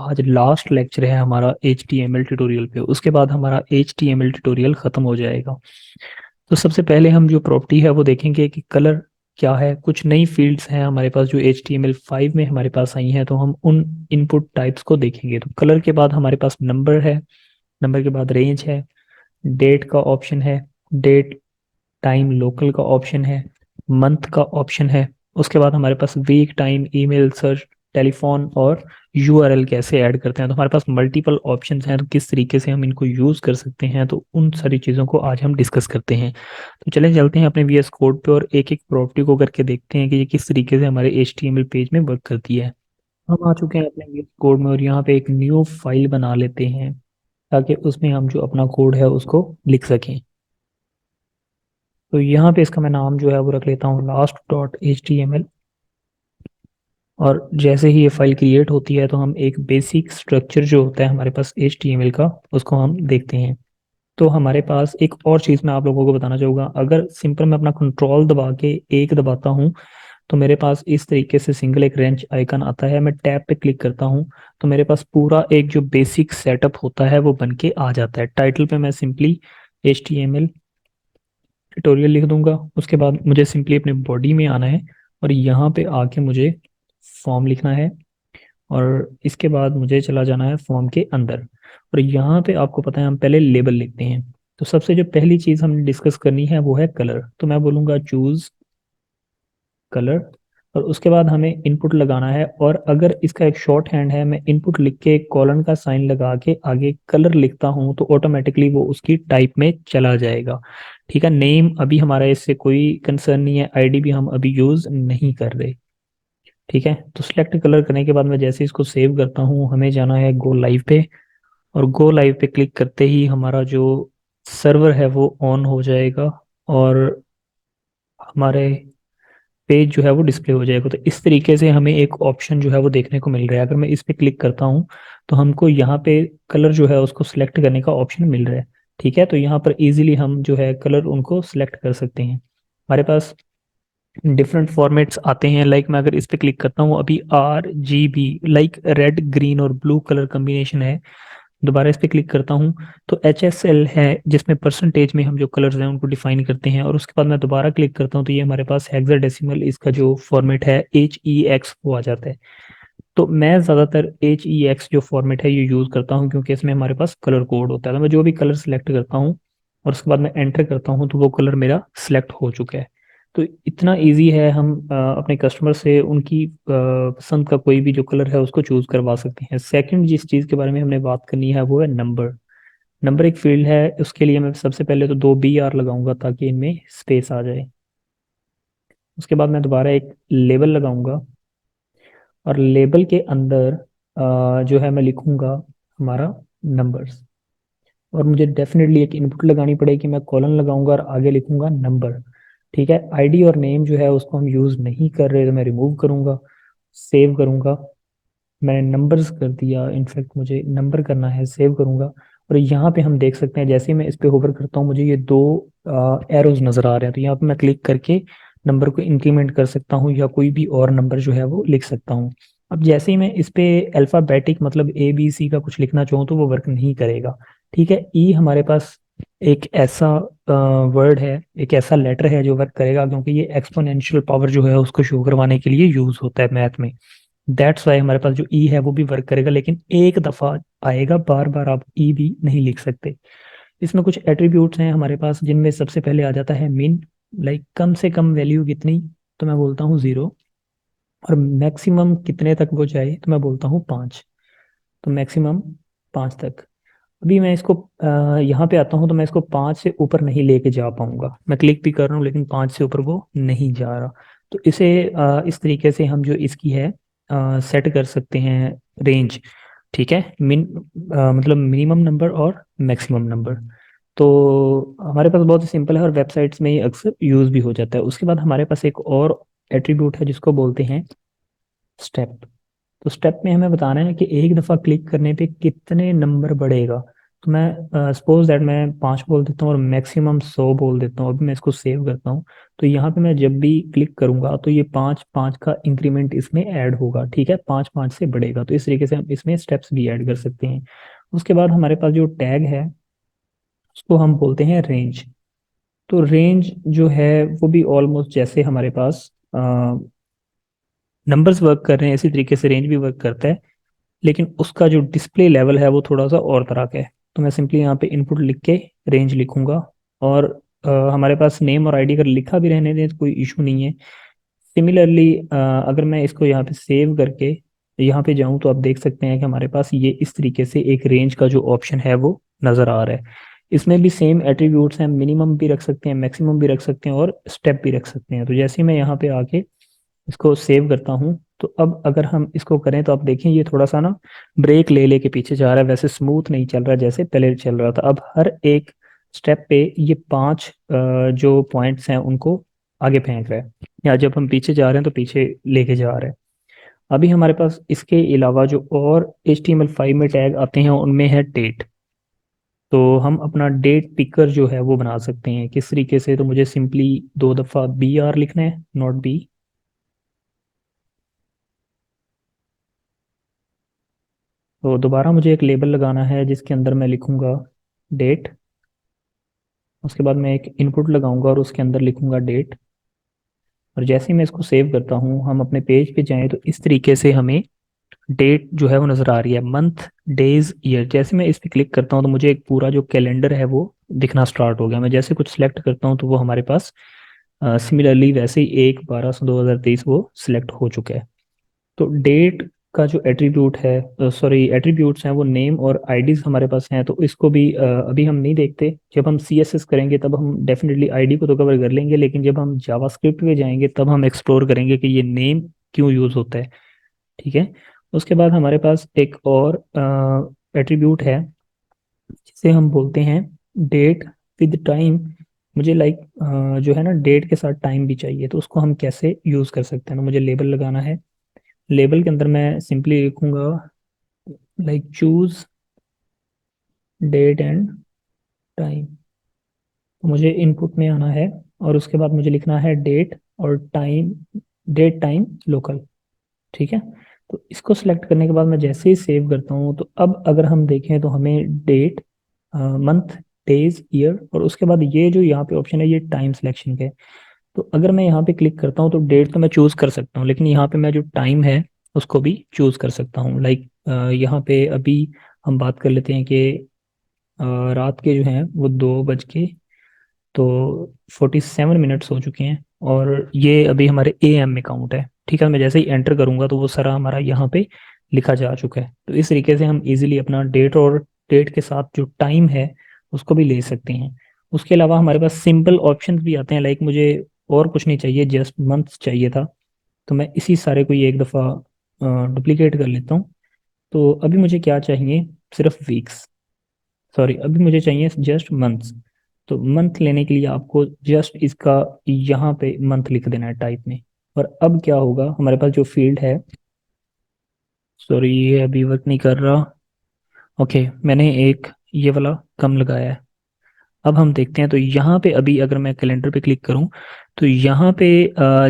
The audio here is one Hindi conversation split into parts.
आज लास्ट लेक्चर है हमारा HTML ट्यूटोरियल पे। उसके बाद हमारा HTML ट्यूटोरियल ख़त्म हो जाएगा। तो सबसे पहले हम जो प्रॉपर्टी है वो देखेंगे कि कलर क्या है। कुछ नई फील्ड्स हैं हमारे पास जो HTML5 में हमारे पास आई हैं, तो हम उन इनपुट टाइप्स को देखेंगे। तो कलर के बाद हमारे पास नंबर है, नंबर के बाद रेंज है, डेट का ऑप्शन है, डेट टाइम लोकल का ऑप्शन है, मंथ का ऑप्शन है। उसके बाद हमारे पास week, time, email, search, telephone और यूआरएल कैसे ऐड करते हैं। तो हमारे पास मल्टीपल ऑप्शंस हैं, तो किस तरीके से हम इनको यूज़ कर सकते हैं, तो उन सारी चीज़ों को आज हम डिस्कस करते हैं। तो चलें चलते हैं अपने VS कोड पे और एक एक प्रॉपर्टी को करके देखते हैं कि ये किस तरीके से हमारे HTML पेज में वर्क करती है। हम आ चुके हैं अपने VS कोड में और यहाँ पे एक न्यू फाइल बना लेते हैं ताकि उसमें हम जो अपना कोड है उसको लिख सकें। तो यहाँ पे इसका मैं नाम जो है वो रख लेता हूँ last.html। और जैसे ही ये फाइल क्रिएट होती है तो हम एक बेसिक स्ट्रक्चर जो होता है हमारे पास HTML का, उसको हम देखते हैं। तो हमारे पास एक और चीज़ मैं आप लोगों को बताना चाहूँगा। अगर सिंपल मैं अपना कंट्रोल दबा के एक दबाता हूँ तो मेरे पास इस तरीके से सिंगल एक रेंच आइकन आता है। मैं टैब पे क्लिक करता हूँ तो मेरे पास पूरा एक जो बेसिक सेटअप होता है वो बन के आ जाता है। टाइटल पे मैं सिंपली HTML ट्यूटोरियल लिख दूंगा। उसके बाद मुझे सिंपली अपने बॉडी में आना है और यहाँ पे आके मुझे फॉर्म लिखना है। और इसके बाद मुझे चला जाना है फॉर्म के अंदर। और यहाँ पे आपको पता है हम पहले लेबल लिखते हैं। तो सबसे जो पहली चीज़ हमने डिस्कस करनी है वो है कलर। तो मैं बोलूँगा चूज कलर। और उसके बाद हमें इनपुट लगाना है, और अगर इसका एक शॉर्ट हैंड है, मैं इनपुट लिख के कॉलन का साइन लगा के आगे कलर लिखता हूँ तो ऑटोमेटिकली वो उसकी टाइप में चला जाएगा। ठीक है, नेम अभी हमारा इससे कोई कंसर्न नहीं है, आईडी भी हम अभी यूज नहीं कर रहे। ठीक है, तो सिलेक्ट कलर करने के बाद मैं जैसे इसको सेव करता हूँ, हमें जाना है गो लाइव पे। और गो लाइव पे क्लिक करते ही हमारा जो सर्वर है वो ऑन हो जाएगा और हमारे पेज जो है वो डिस्प्ले हो जाएगा। तो इस तरीके से हमें एक ऑप्शन जो है वो देखने को मिल रहा है। अगर मैं इस पे क्लिक करता हूँ तो हमको यहाँ पे कलर जो है उसको सिलेक्ट करने का ऑप्शन मिल रहा है। ठीक है, तो यहाँ पर इजीली हम जो है कलर उनको सिलेक्ट कर सकते हैं। हमारे पास डिफरेंट फॉर्मेट्स आते हैं। लाइक मैं अगर इस पे क्लिक करता हूँ, अभी RGB लाइक रेड ग्रीन और ब्लू कलर कॉम्बिनेशन है। दोबारा इस पे क्लिक करता हूँ तो HSL है, जिसमें परसेंटेज में हम जो कलर्स हैं उनको डिफाइन करते हैं। और उसके बाद मैं दोबारा क्लिक करता हूँ तो ये हमारे पास हेक्साडेसिमल इसका जो फॉर्मेट है HEX वो आ जाता है। तो मैं ज़्यादातर HEX जो फॉर्मेट है ये यूज़ करता हूँ क्योंकि इसमें हमारे पास कलर कोड होता है। तो मैं जो भी कलर सेलेक्ट करता हूँ और उसके बाद मैं एंटर करता हूँ तो वो कलर मेरा सिलेक्ट हो चुका है। तो इतना इजी है, हम अपने कस्टमर से उनकी पसंद का कोई भी जो कलर है उसको चूज़ करवा सकते हैं। सेकंड जिस चीज़ के बारे में हमने बात करनी है वो है नंबर। नंबर एक फील्ड है, उसके लिए मैं सबसे पहले तो 2 BR लगाऊंगा ताकि इनमें स्पेस आ जाए। उसके बाद मैं दोबारा एक लेबल लगाऊंगा और लेबल के अंदर जो है मैं लिखूंगा हमारा नंबर्स। और मुझे डेफिनेटली एक इनपुट लगानी पड़ेगी, मैं कॉलन लगाऊंगा और आगे लिखूंगा नंबर। ठीक है, आईडी और नेम जो है उसको हम यूज़ नहीं कर रहे तो मैं रिमूव करूंगा, सेव करूंगा। मैंने नंबर्स कर दिया, इनफैक्ट मुझे नंबर करना है, सेव करूंगा। और यहाँ पे हम देख सकते हैं जैसे ही मैं इस पे होवर करता हूँ मुझे ये दो एरोज नज़र आ रहे हैं। तो यहाँ पे मैं क्लिक करके नंबर को इंक्रीमेंट कर सकता हूँ या कोई भी और नंबर जो है वो लिख सकता हूँ। अब जैसे ही मैं इस पे अल्फ़ाबेटिक मतलब ABC का कुछ लिखना चाहूँ तो वो वर्क नहीं करेगा। ठीक है, ई हमारे पास एक ऐसा वर्ड है, एक ऐसा लेटर है जो वर्क करेगा क्योंकि ये एक्सपोनेंशियल पावर जो है उसको शो करवाने के लिए यूज होता है मैथ में। दैट्स वाई हमारे पास जो ई है वो भी वर्क करेगा, लेकिन एक दफा आएगा, बार बार आप ई भी नहीं लिख सकते। इसमें कुछ एट्रीब्यूट्स हैं हमारे पास जिनमें सबसे पहले आ जाता है मिन। लाइक कम से कम वैल्यू कितनी, तो मैं बोलता हूँ 0। और मैक्सिमम कितने तक वो जाए तो मैं बोलता हूँ 5। तो मैक्सिमम 5 तक। अभी मैं इसको यहाँ पे आता हूँ तो मैं इसको 5 से ऊपर नहीं लेके जा पाऊंगा। मैं क्लिक भी कर रहा हूँ लेकिन 5 से ऊपर वो नहीं जा रहा। तो इसे इस तरीके से हम जो इसकी है सेट कर सकते हैं रेंज। ठीक है, मतलब मिनिमम नंबर और मैक्सिमम नंबर। तो हमारे पास बहुत ही सिंपल है और वेबसाइट्स में ये अक्सर यूज भी हो जाता है। उसके बाद हमारे पास एक और एट्रीब्यूट है जिसको बोलते हैं स्टेप। तो स्टेप में हमें बताना है कि एक दफ़ा क्लिक करने पे कितने नंबर बढ़ेगा। तो मैं सपोज दैट मैं 5 बोल देता हूँ और मैक्सिमम 100 बोल देता हूँ। अभी मैं इसको सेव करता हूँ। तो यहाँ पे मैं जब भी क्लिक करूंगा तो ये 5 5 का इंक्रीमेंट इसमें ऐड होगा, ठीक है, 5 5 से बढ़ेगा। तो इस तरीके से हम इसमें स्टेप्स भी ऐड कर सकते हैं। उसके बाद हमारे पास जो टैग है उसको हम बोलते हैं रेंज। तो रेंज जो है वो भी ऑलमोस्ट जैसे हमारे पास नंबर्स वर्क कर रहे हैं इसी तरीके से रेंज भी वर्क करता है, लेकिन उसका जो डिस्प्ले लेवल है वो थोड़ा सा और तरह का है। तो मैं सिंपली यहाँ पे इनपुट लिख के रेंज लिखूंगा। और हमारे पास नेम और आईडी अगर लिखा भी रहने दें तो कोई इशू नहीं है। सिमिलरली अगर मैं इसको यहाँ पे सेव करके यहाँ पे जाऊँ तो आप देख सकते हैं कि हमारे पास ये इस तरीके से एक रेंज का जो ऑप्शन है वो नज़र आ रहा है। इसमें भी सेम एट्रीब्यूट्स हैं, मिनिमम भी रख सकते हैं, मैक्सिमम भी रख सकते हैं और स्टेप भी रख सकते हैं। तो जैसे ही मैं यहाँ पे आके इसको सेव करता हूँ तो अब अगर हम इसको करें तो आप देखें ये थोड़ा सा ना ब्रेक ले लेके पीछे जा रहा है, वैसे स्मूथ नहीं चल रहा जैसे पहले चल रहा था। अब हर एक स्टेप पे ये 5 जो पॉइंट्स हैं उनको आगे फेंक रहा है, या जब हम पीछे जा रहे हैं तो पीछे लेके जा रहा है। अभी हमारे पास इसके अलावा जो और HTML5 में टैग आते हैं उनमें है डेट। तो हम अपना डेट पिकर जो है वो बना सकते हैं किस तरीके से। तो मुझे सिंपली 2 दफ़ा BR लिखना है, नॉट बी। तो दोबारा मुझे एक लेबल लगाना है जिसके अंदर मैं लिखूंगा डेट। उसके बाद मैं एक इनपुट लगाऊंगा और उसके अंदर लिखूंगा डेट। और जैसे ही मैं इसको सेव करता हूँ हम अपने पेज पे जाएं तो इस तरीके से हमें डेट जो है वो नज़र आ रही है, मंथ डेज ईयर। जैसे मैं इस पे क्लिक करता हूँ तो मुझे एक पूरा जो कैलेंडर है वो दिखना स्टार्ट हो गया। मैं जैसे कुछ सिलेक्ट करता हूँ तो वो हमारे पास सिमिलरली वैसे ही 1/12/2023 वो सिलेक्ट हो चुका है। तो डेट का जो एट्रीब्यूट है, सॉरी एट्रीब्यूट्स हैं, वो नेम और आईडीज हमारे पास हैं। तो इसको भी अभी हम नहीं देखते। जब हम CSS करेंगे तब हम डेफिनेटली आईडी को तो कवर कर लेंगे, लेकिन जब हम जावास्क्रिप्ट पे जाएंगे तब हम एक्सप्लोर करेंगे कि ये नेम क्यों यूज होता है, ठीक है। उसके बाद हमारे पास एक और एट्रीब्यूट है जिसे हम बोलते हैं डेट विद टाइम। मुझे लाइक जो है ना डेट के साथ टाइम भी चाहिए, तो उसको हम कैसे यूज कर सकते हैं। तो मुझे लेबल लगाना है। लेबल के अंदर मैं सिंपली लिखूंगा like choose date and time. तो मुझे इनपुट में आना है और उसके बाद मुझे लिखना है डेट और टाइम, डेट टाइम लोकल, ठीक है। तो इसको सिलेक्ट करने के बाद मैं जैसे ही सेव करता हूँ तो अब अगर हम देखें तो हमें डेट, मंथ, डेज, ईयर और उसके बाद ये जो यहाँ पे ऑप्शन है ये टाइम सिलेक्शन के। तो अगर मैं यहाँ पे क्लिक करता हूँ तो डेट तो मैं चूज कर सकता हूँ, लेकिन यहाँ पे मैं जो टाइम है उसको भी चूज कर सकता हूँ। लाइक यहाँ पे अभी हम बात कर लेते हैं कि रात के जो हैं वो 2 बज के तो 47 मिनट्स हो चुके हैं और ये अभी हमारे AM में काउंट है, ठीक है। मैं जैसे ही एंटर करूंगा तो वो सारा हमारा यहाँ पे लिखा जा चुका है। तो इस तरीके से हम इजीली अपना डेट और डेट के साथ जो टाइम है उसको भी ले सकते हैं। उसके अलावा हमारे पास सिंपल ऑप्शंस भी आते हैं। लाइक मुझे और कुछ नहीं चाहिए, जस्ट मंथ्स चाहिए था। तो मैं इसी सारे को ये एक दफ़ा डुप्लीकेट कर लेता हूँ। तो अभी मुझे क्या चाहिए, सिर्फ वीक्स, सॉरी अभी मुझे चाहिए जस्ट मंथ्स। तो मंथ लेने के लिए आपको जस्ट इसका यहाँ पे मंथ लिख देना है टाइप में। और अब क्या होगा, हमारे पास जो फील्ड है, सॉरी ये अभी वर्क नहीं कर रहा। ओके, मैंने एक ये वाला कम लगाया है। अब हम देखते हैं तो यहाँ पे अभी अगर मैं कैलेंडर पे क्लिक करूँ तो यहाँ पे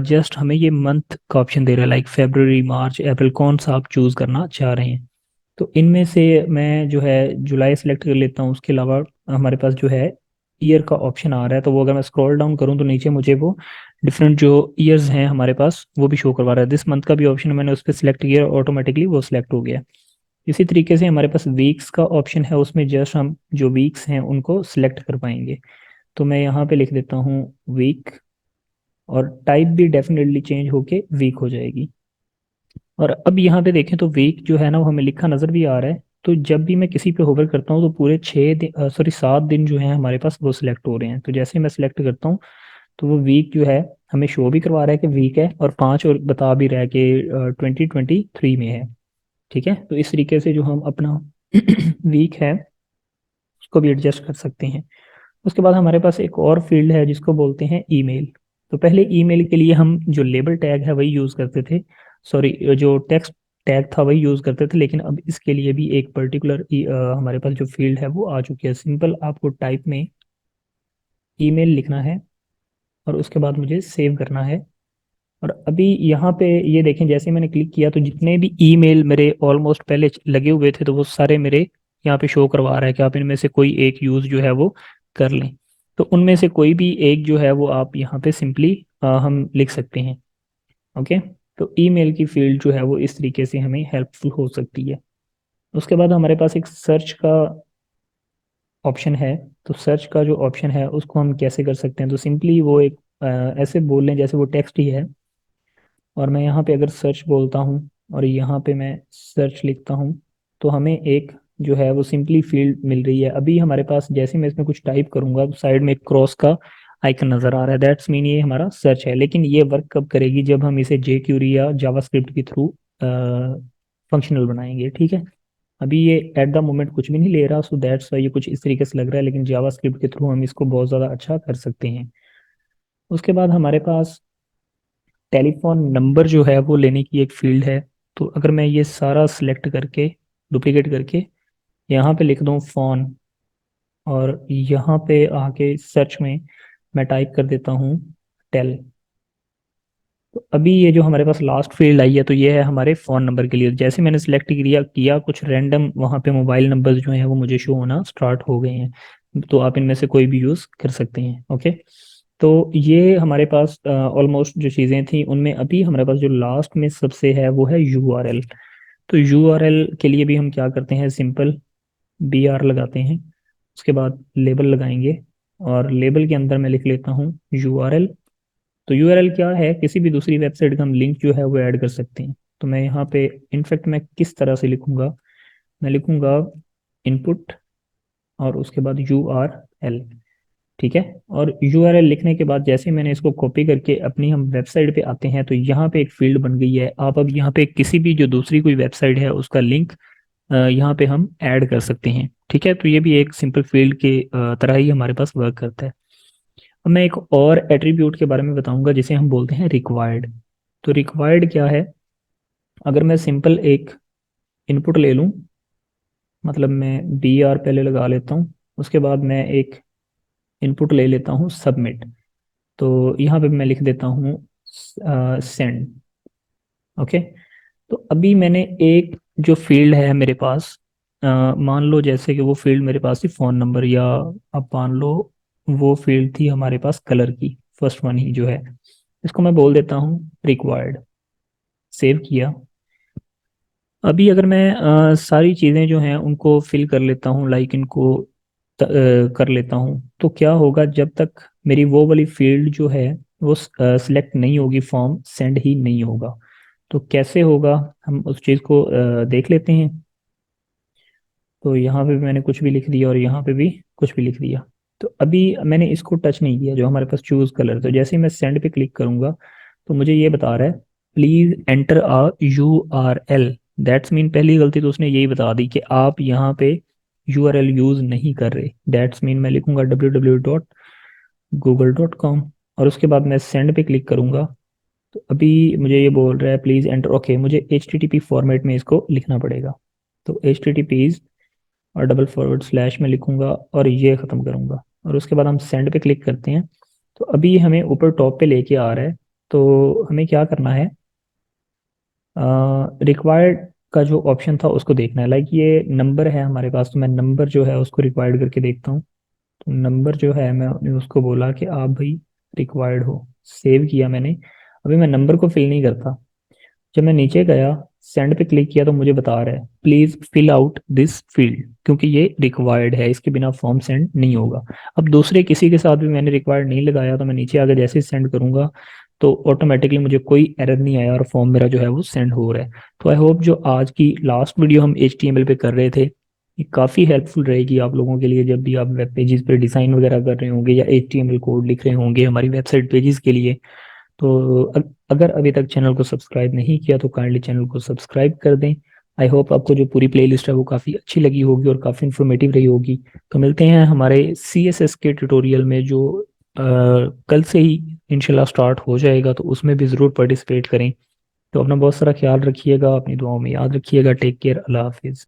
जस्ट हमें ये मंथ का ऑप्शन दे रहा है, लाइक फरवरी, मार्च, अप्रैल, कौन सा आप चूज करना चाह रहे हैं। तो इनमें से मैं जो है जुलाई सेलेक्ट कर लेता हूँ। उसके अलावा हमारे पास जो है ईयर का ऑप्शन आ रहा है, तो वो अगर मैं स्क्रॉल डाउन करूँ तो नीचे मुझे वो डिफरेंट जो ईयर्स हैं हमारे पास वो भी शो करवा रहा है। दिस मंथ का भी ऑप्शन मैंने उस पर सिलेक्ट किया, ऑटोमेटिकली वो सिलेक्ट हो गया। इसी तरीके से हमारे पास वीक्स का ऑप्शन है, उसमें जस्ट हम जो वीक्स हैं उनको सिलेक्ट कर पाएंगे। तो मैं यहाँ पे लिख देता हूँ वीक और टाइप भी डेफिनेटली चेंज होके वीक हो जाएगी। और अब यहाँ पे देखें तो वीक जो है ना वो हमें लिखा नजर भी आ रहा है। तो जब भी मैं किसी पे होवर करता हूँ तो पूरे 6 दिन, सॉरी 7 दिन जो है हमारे पास वो सिलेक्ट हो रहे हैं। तो जैसे ही मैं सिलेक्ट करता हूँ तो वो वीक जो है हमें शो भी करवा रहा है कि वीक है, और 5 और बता भी रहा है कि 2023 में है, ठीक है। तो इस तरीके से जो हम अपना वीक है उसको भी एडजस्ट कर सकते हैं। उसके बाद हमारे पास एक और फील्ड है जिसको बोलते हैं ईमेल। तो पहले ईमेल के लिए हम जो लेबल टैग है वही यूज़ करते थे, सॉरी जो टेक्स्ट टैग था वही यूज करते थे, लेकिन अब इसके लिए भी एक पर्टिकुलर हमारे पास जो फील्ड है वो आ चुकी है। सिंपल आपको टाइप में ईमेल लिखना है और उसके बाद मुझे सेव करना है। और अभी यहाँ पे ये देखें, जैसे मैंने क्लिक किया तो जितने भी ईमेल मेरे ऑलमोस्ट पहले लगे हुए थे तो वो सारे मेरे यहाँ पे शो करवा रहा है कि आप इनमें से कोई एक यूज जो है वो कर लें। तो उनमें से कोई भी एक जो है वो आप यहाँ पे सिंपली हम लिख सकते हैं। ओके। तो ईमेल की फील्ड जो है वो इस तरीके से हमें हेल्पफुल हो सकती है। उसके बाद हमारे पास एक सर्च का ऑप्शन है। तो सर्च का जो ऑप्शन है उसको हम कैसे कर सकते हैं, तो सिंपली वो एक ऐसे बोल लें जैसे वो टेक्स्ट ही है, और मैं यहाँ पे अगर सर्च बोलता हूँ और यहाँ पे मैं सर्च लिखता हूँ तो हमें एक जो है वो सिंपली फील्ड मिल रही है। अभी हमारे पास जैसे मैं इसमें कुछ टाइप करूंगा तो साइड में एक क्रॉस का आइकन नजर आ रहा है, दैट्स मीन ये हमारा सर्च है। लेकिन ये वर्क कब करेगी, जब हम इसे जेक्यूरी या जावास्क्रिप्ट के थ्रू फंक्शनल बनाएंगे। ठीक है। अभी ये एट द मोमेंट कुछ भी नहीं ले रहा, सो दैट्स वाई ये कुछ इस तरीके से लग रहा है, लेकिन जावास्क्रिप्ट के थ्रू हम इसको बहुत ज़्यादा अच्छा कर सकते हैं। उसके बाद हमारे पास टेलीफोन नंबर जो है वो लेने की एक फील्ड है। तो अगर मैं ये सारा सिलेक्ट करके डुप्लीकेट करके यहाँ पे लिख दूँ फोन, और यहाँ पे आके सर्च में मैं टाइप कर देता हूँ टेल, तो अभी ये जो हमारे पास लास्ट फील्ड आई है तो ये है हमारे फ़ोन नंबर के लिए। जैसे मैंने सिलेक्ट किया किया कुछ रैंडम वहाँ पे मोबाइल नंबर्स जो हैं वो मुझे शो होना स्टार्ट हो गए हैं। तो आप इनमें से कोई भी यूज़ कर सकते हैं। ओके। तो ये हमारे पास ऑलमोस्ट जो चीज़ें थी उनमें अभी हमारे पास जो लास्ट में सबसे है वो है यूआरएल। तो यूआरएल के लिए भी हम क्या करते हैं, सिंपल बीआर लगाते हैं, उसके बाद लेबल लगाएंगे, और लेबल के अंदर मैं लिख लेता हूँ यूआरएल। तो यूआरएल क्या है, किसी भी दूसरी वेबसाइट का हम लिंक जो है वो ऐड कर सकते हैं। तो मैं यहाँ पे इनफैक्ट मैं किस तरह से लिखूंगा, मैं लिखूंगा इनपुट और उसके बाद यूआरएल। ठीक है। और यूआरएल लिखने के बाद जैसे मैंने इसको कॉपी करके अपनी हम वेबसाइट पे आते हैं तो यहाँ पे एक फील्ड बन गई है। आप अब यहाँ पे किसी भी जो दूसरी कोई वेबसाइट है उसका लिंक यहाँ पे हम ऐड कर सकते हैं। ठीक है। तो ये भी एक सिंपल फील्ड के तरह ही हमारे पास वर्क करता है। अब मैं एक और एट्रीब्यूट के बारे में बताऊंगा जिसे हम बोलते हैं रिक्वायर्ड। तो रिक्वायर्ड क्या है, अगर मैं सिंपल एक इनपुट ले लूं, मतलब मैं बी आर पहले लगा लेता हूं, उसके बाद मैं एक इनपुट ले लेता हूं सबमिट। तो यहाँ पे मैं लिख देता हूँ सेंड। ओके। तो अभी मैंने एक जो फील्ड है मेरे पास, मान लो जैसे कि वो फील्ड मेरे पास थी फ़ोन नंबर, या अब मान लो वो फील्ड थी हमारे पास कलर की, फर्स्ट वन ही जो है, इसको मैं बोल देता हूँ रिक्वायर्ड। सेव किया। अभी अगर मैं सारी चीज़ें जो हैं उनको फिल कर लेता हूँ, लाइक इनको कर लेता हूँ, तो क्या होगा, जब तक मेरी वो वाली फील्ड जो है वो सिलेक्ट नहीं होगी फॉर्म सेंड ही नहीं होगा। तो कैसे होगा, हम उस चीज़ को देख लेते हैं। तो यहाँ पे भी मैंने कुछ भी लिख दिया और यहाँ पे भी कुछ भी लिख दिया। तो अभी मैंने इसको टच नहीं किया जो हमारे पास चूज कलर। तो जैसे ही मैं सेंड पे क्लिक करूंगा तो मुझे ये बता रहा है please enter a URL. That's mean पहली गलती तो उसने यही बता दी कि आप यहाँ पे यूआरएल यूज नहीं कर रहे। दैट्स मीन मैं लिखूंगा www.google.com, और उसके बाद मैं सेंड पे क्लिक करूंगा। तो अभी मुझे ये बोल रहा है प्लीज एंटर। ओके, मुझे HTTP फॉर्मेट में इसको लिखना पड़ेगा। तो HTTP और डबल फॉरवर्ड स्लैश में लिखूंगा और ये ख़त्म करूंगा, और उसके बाद हम सेंड पे क्लिक करते हैं। तो अभी हमें ऊपर टॉप पे लेके आ रहा है। तो हमें क्या करना है, रिक्वायर्ड का जो ऑप्शन था उसको देखना है। लाइक ये नंबर है हमारे पास, तो मैं नंबर जो है उसको रिक्वायर्ड करके देखता हूँ। तो नंबर जो है मैंने उसको बोला कि आप भाई रिक्वायर्ड हो, सेव किया मैंने। अभी मैं नंबर को फिल नहीं करता। जब मैं नीचे गया सेंड पे क्लिक किया तो मुझे बता रहा है please fill out this field, क्योंकि ये रिक्वायर्ड है, इसके बिना फॉर्म सेंड नहीं होगा। अब दूसरे किसी के साथ भी मैंने रिक्वायर्ड नहीं लगाया, तो मैं नीचे आगे जैसे ही सेंड करूंगा तो ऑटोमेटिकली मुझे कोई एरर नहीं आया और फॉर्म मेरा जो है वो सेंड हो रहा है। तो आई होप जो आज की लास्ट वीडियो हम HTML पे कर रहे थे ये काफ़ी हेल्पफुल रहेगी आप लोगों के लिए, जब भी आप वेब पेजेस पे डिज़ाइन वगैरह कर रहे होंगे या HTML कोड लिख रहे होंगे हमारी वेबसाइट पेजेस के लिए। तो अगर अभी तक चैनल को सब्सक्राइब नहीं किया तो काइंडली चैनल को सब्सक्राइब कर दें। आई होप आपको जो पूरी प्लेलिस्ट है वो काफ़ी अच्छी लगी होगी और काफ़ी इन्फॉर्मेटिव रही होगी। तो मिलते हैं हमारे CSS के ट्यूटोरियल में जो कल से ही इंशाल्लाह स्टार्ट हो जाएगा, तो उसमें भी ज़रूर पार्टिसिपेट करें। तो अपना बहुत सारा ख्याल रखिएगा, अपनी दुआओं में याद रखिएगा। टेक केयर, अल्लाह हाफिज।